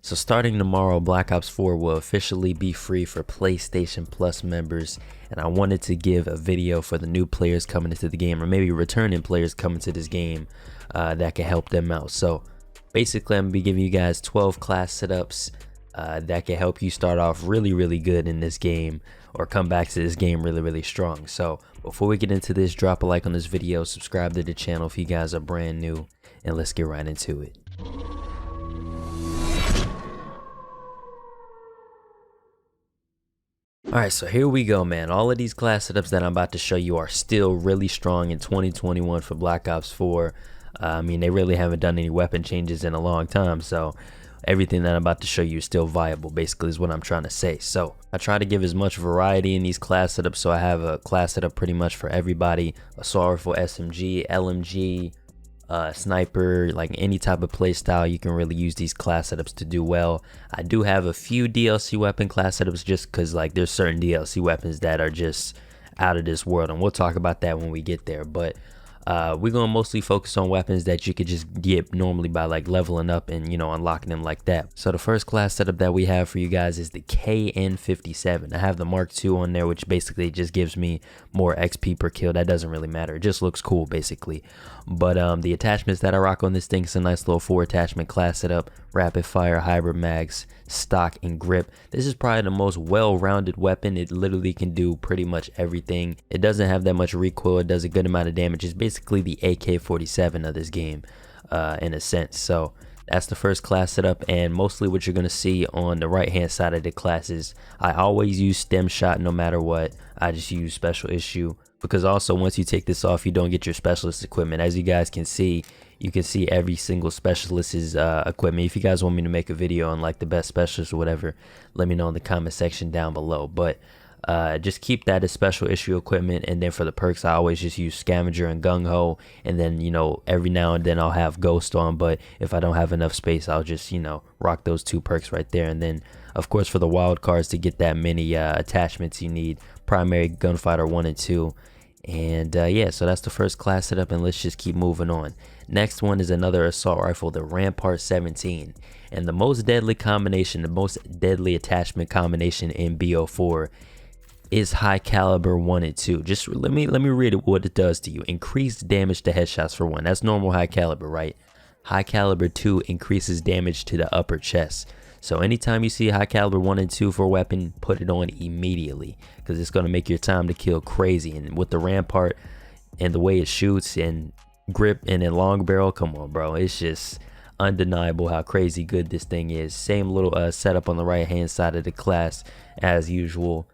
So starting tomorrow, Black Ops 4 will officially be free for PlayStation Plus members, and I wanted to give a video for the new players coming into the game, or maybe returning players coming to this game that can help them out. So basically, I'm gonna be giving you guys 12 class setups that can help you start off really good in this game, or come back to this game really strong. So before we get into this, drop a like on this video, subscribe to the channel if you guys are brand new, and let's get right into it. Alright, so here we go, man. All of these class setups that I'm about to show you are still really strong in 2021 for Black Ops 4. I mean, they really haven't done any weapon changes in a long time, so everything that I'm about to show you is still viable, basically, is what I'm trying to say. So I try to give as much variety in these class setups, so I have a class setup pretty much for everybody. Assault rifle, SMG, LMG, sniper, like any type of play style. You can really use these class setups to do well. I do have a few DLC weapon class setups just because like there's certain DLC weapons that are just out of this world, and we'll talk about that when we get there. But we're gonna mostly focus on weapons that you could just get normally by like leveling up and, you know, unlocking them like that. So the first class setup that we have for you guys is the KN57. I have the Mark II on there, which basically just gives me more XP per kill. That doesn't really matter, it just looks cool basically. But the attachments that I rock on this thing is a nice little 4 attachment class setup: rapid fire, hybrid mags, stock, and grip. This is probably the most well-rounded weapon. It literally can do pretty much everything. It doesn't have that much recoil, it does a good amount of damage. It's basically the AK-47 of this game in a sense. So that's the first class setup, and mostly what you're going to see on the right hand side of the classes, I always use stem shot no matter what. I just use special issue, because also once you take this off, you don't get your specialist equipment. As you guys can see, you can see every single specialist's equipment. If you guys want me to make a video on like the best specialist or whatever, let me know in the comment section down below. But just keep that as special issue equipment. And then for the perks, I always just use scavenger and gung ho, and then, you know, every now and then I'll have ghost on, but if I don't have enough space, I'll just, you know, rock those 2 perks right there. And then of course for the wild cards, to get that many attachments, you need primary gunfighter 1 and 2. And yeah, so that's the first class setup, and let's just keep moving on. Next one is another assault rifle, the Rampart 17, and the most deadly combination, the most deadly attachment combination in BO4 is high caliber 1 and 2. Just let me read it, what it does to you. Increased damage to headshots for 1. That's normal high caliber, right? High caliber 2 increases damage to the upper chest. So anytime you see high caliber 1 and 2 for a weapon, put it on immediately, because it's going to make your time to kill crazy. And with the Rampart and the way it shoots and grip and then long barrel, come on bro, it's just undeniable how crazy good this thing is. Same little setup on the right hand side of the class as usual.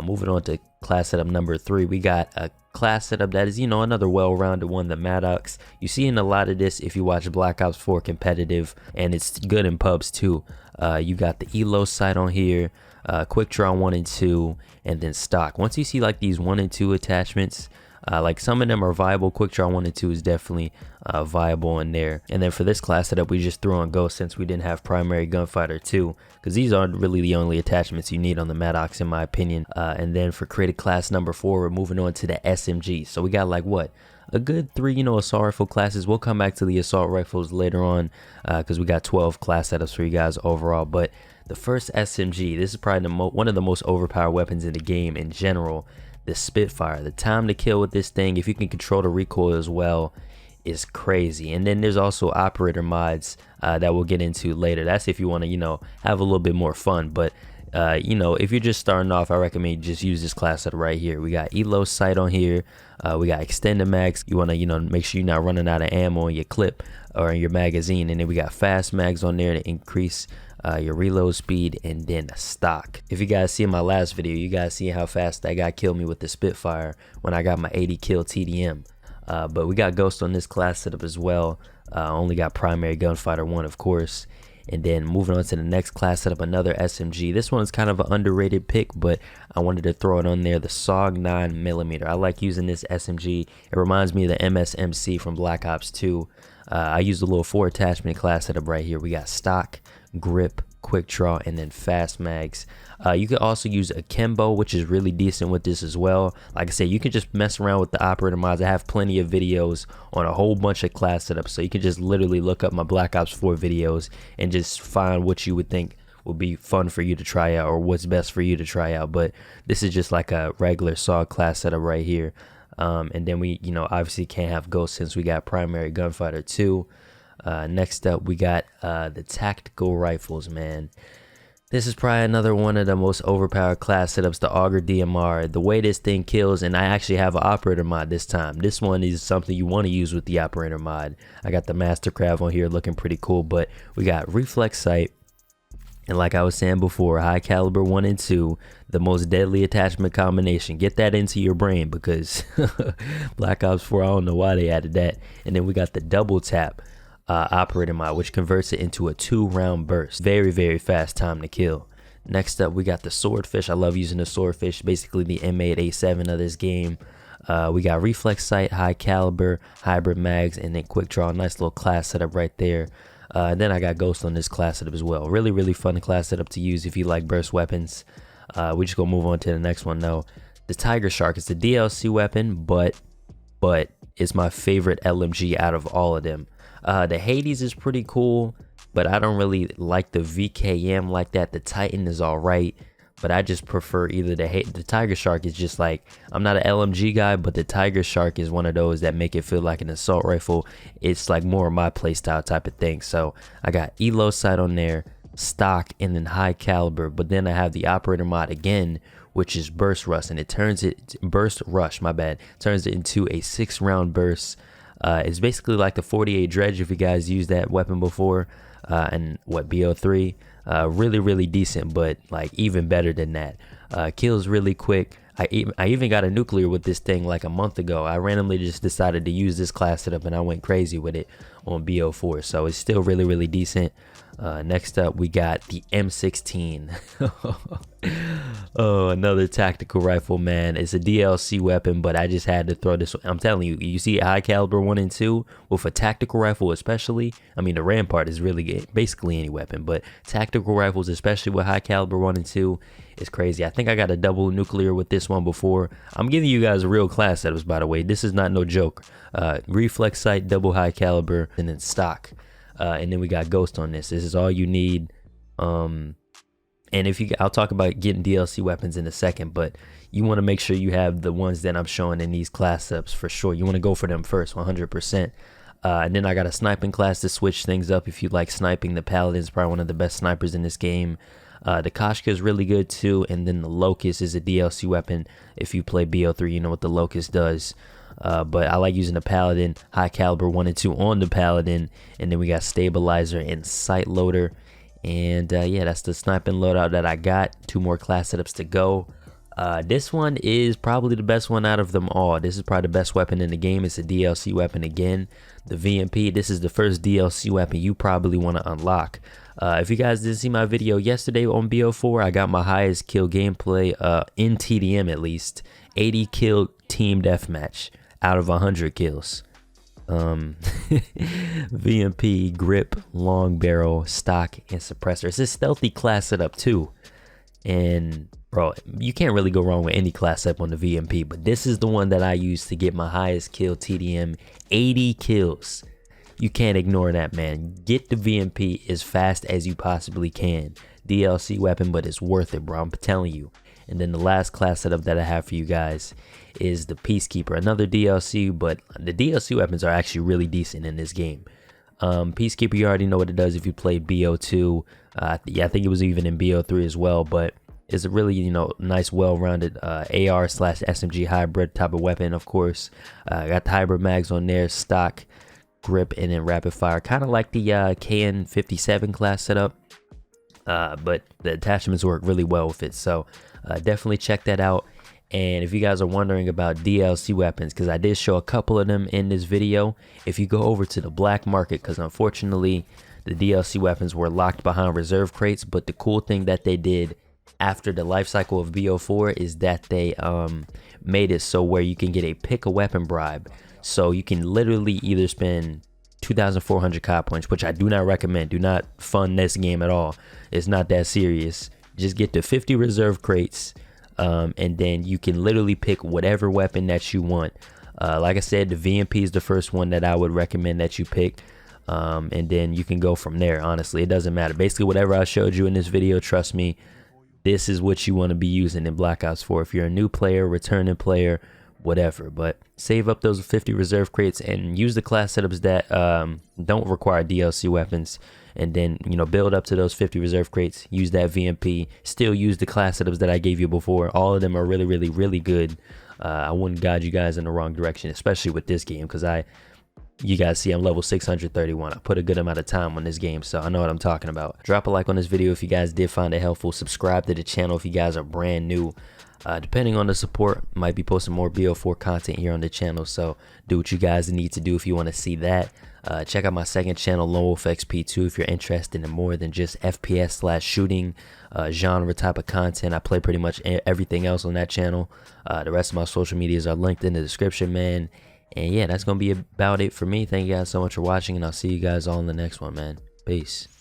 Moving on to class setup number 3, we got a class setup that is, you know, another well-rounded one, the Maddox. You see in a lot of this if you watch Black Ops 4 competitive, and it's good in pubs too. You got the Elo sight on here, quick draw 1 and 2, and then stock. Once you see like these 1 and 2 attachments, like some of them are viable. Quick draw 1 and 2 is definitely viable in there. And then for this class setup, we just threw on ghost since we didn't have primary gunfighter 2, because these aren't really the only attachments you need on the Maddox in my opinion. And then for created class number 4, we're moving on to the SMG. So we got like what, a good 3, you know, assault rifle classes. We'll come back to the assault rifles later on, because we got 12 class setups for you guys overall. But the first SMG, this is probably one of the most overpowered weapons in the game in general. The Spitfire, the time to kill with this thing, if you can control the recoil as well, is crazy. And then there's also operator mods that we'll get into later. That's if you want to, you know, have a little bit more fun. But you know, if you're just starting off, I recommend you just use this class setup right here. We got Elo sight on here, we got extended mags. You want to, you know, make sure you're not running out of ammo in your clip or in your magazine. And then we got fast mags on there to increase your reload speed, and then stock. If you guys see in my last video, you guys see how fast that guy killed me with the Spitfire when I got my 80 kill TDM. But we got ghost on this class setup as well. Only got primary gunfighter 1, of course. And then moving on to the next class setup, another SMG. This one's kind of an underrated pick, but I wanted to throw it on there, the SOG 9mm. I like using this SMG. It reminds me of the MSMC from Black Ops 2. I used a little 4 attachment class setup right here. We got stock, grip, quick draw, and then fast mags. You could also use akimbo, which is really decent with this as well. Like I said, you can just mess around with the operator mods. I have plenty of videos on a whole bunch of class setups, so you can just literally look up my Black Ops 4 videos and just find what you would think will be fun for you to try out, or what's best for you to try out. But this is just like a regular SAW class setup right here. And then we, obviously can't have Ghost since we got Primary Gunfighter 2. Next up, we got the tactical rifles, man. This is probably another one of the most overpowered class setups, the Auger DMR. The way this thing kills, and I actually have an operator mod this time. This one is something you want to use with the operator mod. I got the Mastercraft on here looking pretty cool, but we got reflex sight. And like I was saying before, high caliber 1 and 2, the most deadly attachment combination. Get that into your brain, because Black Ops 4, I don't know why they added that. And then we got the double tap operator mod, which converts it into a 2-round burst. Very, very fast time to kill. Next up, we got the swordfish. I love using the swordfish, basically the M8A7 of this game. We got reflex sight, high caliber, hybrid mags, and then quick draw. Nice little class setup right there. And then I got Ghost on this class setup as well. Really, really fun class setup to use if you like burst weapons. We just gonna move on to the next one though. The Tiger Shark is the DLC weapon, but it's my favorite LMG out of all of them. The Hades is pretty cool, but I don't really like the VKM like that. The Titan is all right, but I just prefer either the Tiger Shark is just like, I'm not an LMG guy, but the Tiger Shark is one of those that make it feel like an assault rifle. It's like more of my playstyle type of thing. So I got Elo sight on there, stock, and then high caliber. But then I have the operator mod again, which is burst rush, and it turns it turns it into a 6-round burst. It's basically like the 48 dredge if you guys used that weapon before, and what, BO3. Really, really decent, but like even better than that. Kills really quick. I even got a nuclear with this thing like a month ago. I randomly just decided to use this class setup and I went crazy with it on BO4, so it's still really, really decent. Next up, we got the M16. Oh, another tactical rifle, man. It's a DLC weapon, but I just had to throw this. I'm telling you, you see high caliber 1 and 2 with a tactical rifle, especially. I mean, the Rampart is really good, basically any weapon, but tactical rifles, especially with high caliber 1 and 2, is crazy. I think I got a double nuclear with this one before. I'm giving you guys real class setups, by the way. This is not no joke. Reflex sight, double high caliber, and then stock. And then we got Ghost on this. This is all you need. And I'll talk about getting DLC weapons in a second, but you want to make sure you have the ones that I'm showing in these class ups for sure. You want to go for them first, 100%. And then I got a sniping class to switch things up if you like sniping. The Paladin's probably one of the best snipers in this game. The Koshka is really good too, and then the Locust is a DLC weapon. If you play BO3, you know what the Locust does. But I like using the Paladin, high caliber 1 and 2 on the Paladin, and then we got stabilizer and sight loader. And yeah, that's the sniping loadout that I got. 2 more class setups to go. This one is probably the best one out of them all. This is probably the best weapon in the game. It's a DLC weapon again, the VMP. This is the first DLC weapon you probably want to unlock. If you guys didn't see my video yesterday on BO4, I got my highest kill gameplay in TDM at least. 80 kill team deathmatch out of 100 kills. VMP, grip, long barrel, stock, and suppressor. It's a stealthy class setup too, and bro, you can't really go wrong with any class setup on the VMP, but this is the one that I use to get my highest kill TDM, 80 kills. You can't ignore that, man. Get the VMP as fast as you possibly can. DLC weapon, but it's worth it, bro, I'm telling you. And then the last class setup that I have for you guys is the Peacekeeper, another DLC, but the DLC weapons are actually really decent in this game. Peacekeeper, you already know what it does if you played BO2. Yeah, I think it was even in BO3 as well, but it's a really, nice, well-rounded AR/SMG hybrid type of weapon, of course. Got the hybrid mags on there, stock, grip, and then rapid fire, kind of like the KN57 class setup. But the attachments work really well with it, so definitely check that out. And if you guys are wondering about DLC weapons, because I did show a couple of them in this video, if you go over to the black market, because unfortunately the DLC weapons were locked behind reserve crates, but the cool thing that they did after the life cycle of BO4 is that they made it so where you can get a pick a weapon bribe. So you can literally either spend 2,400 COD points, which I do not recommend. Do not fund this game at all. It's not that serious. Just get the 50 reserve crates, and then you can literally pick whatever weapon that you want. Like I said, the VMP is the first one that I would recommend that you pick, and then you can go from there. Honestly, it doesn't matter. Basically, whatever I showed you in this video, trust me, this is what you want to be using in Black Ops 4. If you're a new player, returning player, whatever. But save up those 50 reserve crates and use the class setups that don't require DLC weapons, and then, you know, build up to those 50 reserve crates. Use that VMP. Still use the class setups that I gave you before. All of them are really, really, really good. I wouldn't guide you guys in the wrong direction, especially with this game, because you guys see I'm level 631. I put a good amount of time on this game, so I know what I'm talking about. Drop a like on this video if you guys did find it helpful. Subscribe to the channel if you guys are brand new. Depending on the support, might be posting more BO4 content here on the channel, so do what you guys need to do if you want to see that. Check out my second channel, LoneWolfXP, too, if you're interested in more than just FPS/shooting genre type of content. I play pretty much everything else on that channel. The rest of my social medias are linked in the description, man. And yeah, that's going to be about it for me. Thank you guys so much for watching, and I'll see you guys all in the next one, man. Peace.